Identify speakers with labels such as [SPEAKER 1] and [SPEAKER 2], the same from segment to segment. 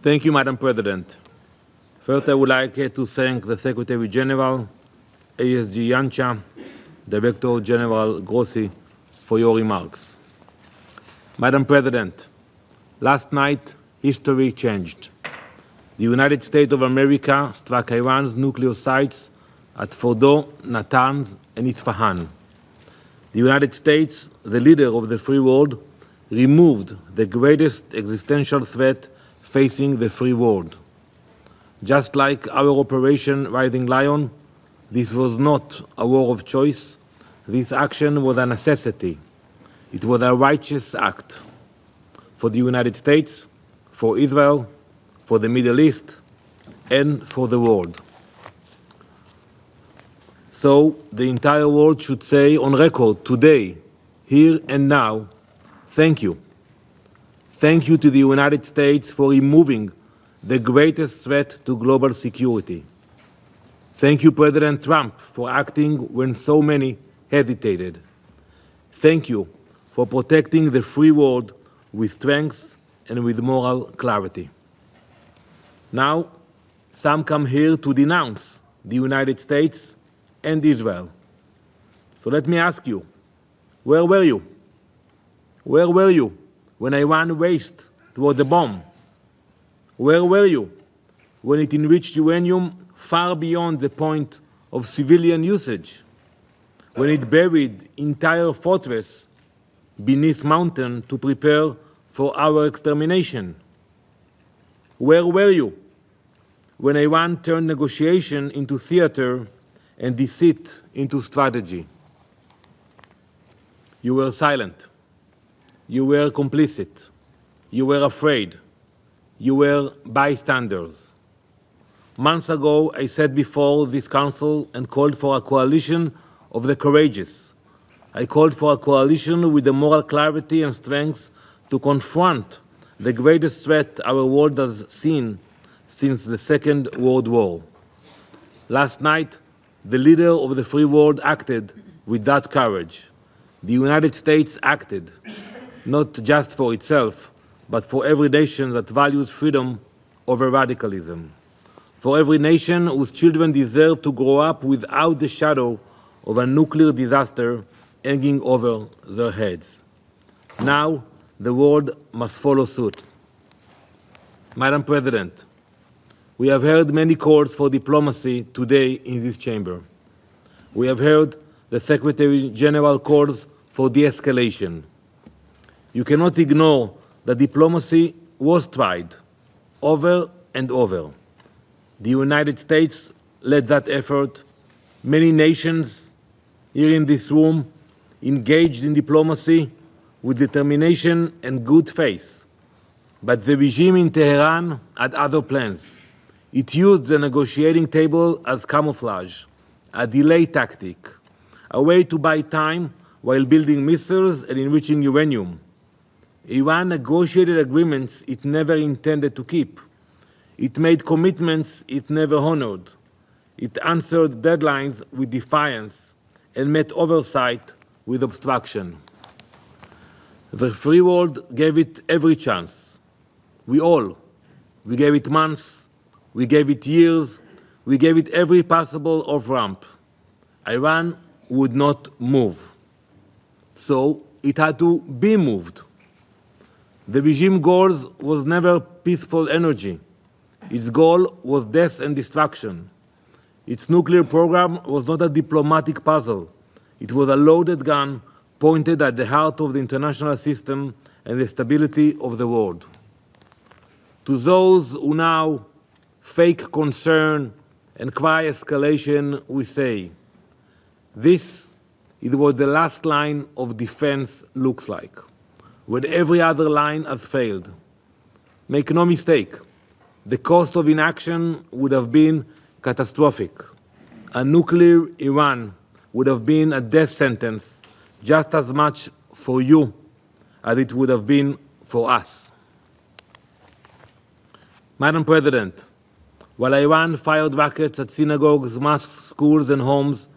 [SPEAKER 1] Thank you, Madam President. First, I would like to thank the Secretary General, ASG Yancha, Director General Grossi, for your remarks. Madam President, last night, history changed. The United States of America struck Iran's nuclear sites at Fordo, Natanz, and Isfahan. The United States, the leader of the free world, removed the greatest existential threat facing the free world. Just like our Operation Rising Lion, this was not a war of choice. This action was a necessity. It was a righteous act for the United States, for Israel, for the Middle East, and for the world. So the entire world should say on record today, here and now, thank you. Thank you to the United States for removing the greatest threat to global security. Thank you, President Trump, for acting when so many hesitated. Thank you for protecting the free world with strength and with moral clarity. Now, some come here to denounce the United States and Israel. So let me ask you, where were you? Where were you when Iran raced toward the bomb? Where were you when it enriched uranium far beyond the point of civilian usage? When it buried entire fortress beneath mountain to prepare for our extermination? Where were you when Iran turned negotiation into theater and deceit into strategy? You were silent. You were complicit. You were afraid. You were bystanders. Months ago, I sat before this council and called for a coalition of the courageous. I called for a coalition with the moral clarity and strength to confront the greatest threat our world has seen since the Second World War. Last night, the leader of the free world acted with that courage. The United States acted, not just for itself, but for every nation that values freedom over radicalism. For every nation whose children deserve to grow up without the shadow of a nuclear disaster hanging over their heads. Now, the world must follow suit. Madam President, we have heard many calls for diplomacy today in this chamber. We have heard the Secretary General calls for de-escalation. You cannot ignore that diplomacy was tried over and over. The United States led that effort. Many nations here in this room engaged in diplomacy with determination and good faith. But the regime in Tehran had other plans. It used the negotiating table as camouflage, a delay tactic, a way to buy time while building missiles and enriching uranium. Iran negotiated agreements it never intended to keep. It made commitments it never honored. It answered deadlines with defiance and met oversight with obstruction. The free world gave it every chance. We gave it months, we gave it years, we gave it every possible off-ramp. Iran would not move. So it had to be moved. The regime goal was never peaceful energy. Its goal was death and destruction. Its nuclear program was not a diplomatic puzzle. It was a loaded gun pointed at the heart of the international system and the stability of the world. To those who now fake concern and cry escalation, we say, this is what the last line of defense looks like, when every other line has failed. Make no mistake, the cost of inaction would have been catastrophic. A nuclear Iran would have been a death sentence just as much for you as it would have been for us. Madam President, while Iran fired rockets at synagogues, mosques, schools, and homes,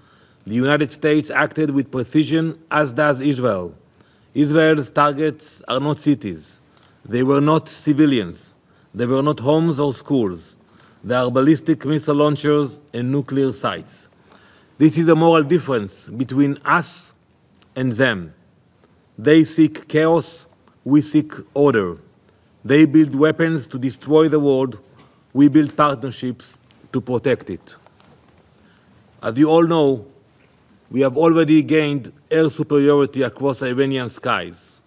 [SPEAKER 1] the United States acted with precision, as does Israel. Israel's targets are not cities. They were not civilians. They were not homes or schools. They are ballistic missile launchers and nuclear sites. This is a moral difference between us and them. They seek chaos, we seek order. They build weapons to destroy the world, we build partnerships to protect it. As you all know, we have already gained air superiority across Iranian skies.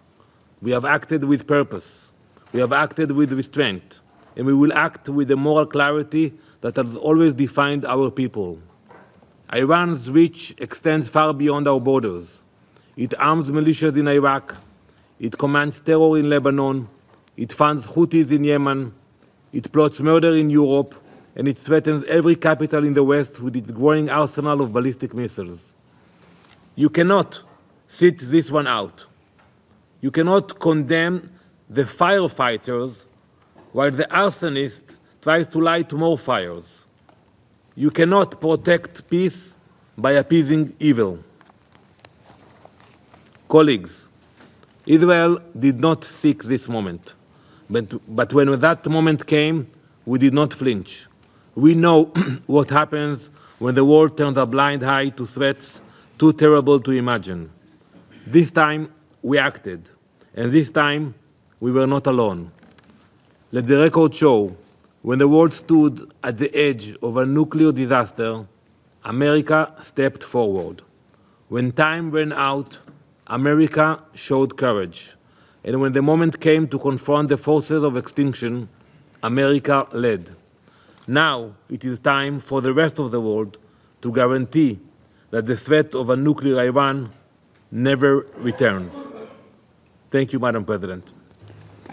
[SPEAKER 1] We have acted with purpose. We have acted with restraint. And we will act with the moral clarity that has always defined our people. Iran's reach extends far beyond our borders. It arms militias in Iraq. It commands terror in Lebanon. It funds Houthis in Yemen. It plots murder in Europe. And it threatens every capital in the West with its growing arsenal of ballistic missiles. You cannot sit this one out. You cannot condemn the firefighters while the arsonist tries to light more fires. You cannot protect peace by appeasing evil. Colleagues, Israel did not seek this moment. But when that moment came, we did not flinch. We know what happens when the world turns a blind eye to threats too terrible to imagine. This time, we acted. And this time, we were not alone. Let the record show, when the world stood at the edge of a nuclear disaster, America stepped forward. When time ran out, America showed courage. And when the moment came to confront the forces of extinction, America led. Now it is time for the rest of the world to guarantee that the threat of a nuclear Iran never returns. Thank you, Madam President.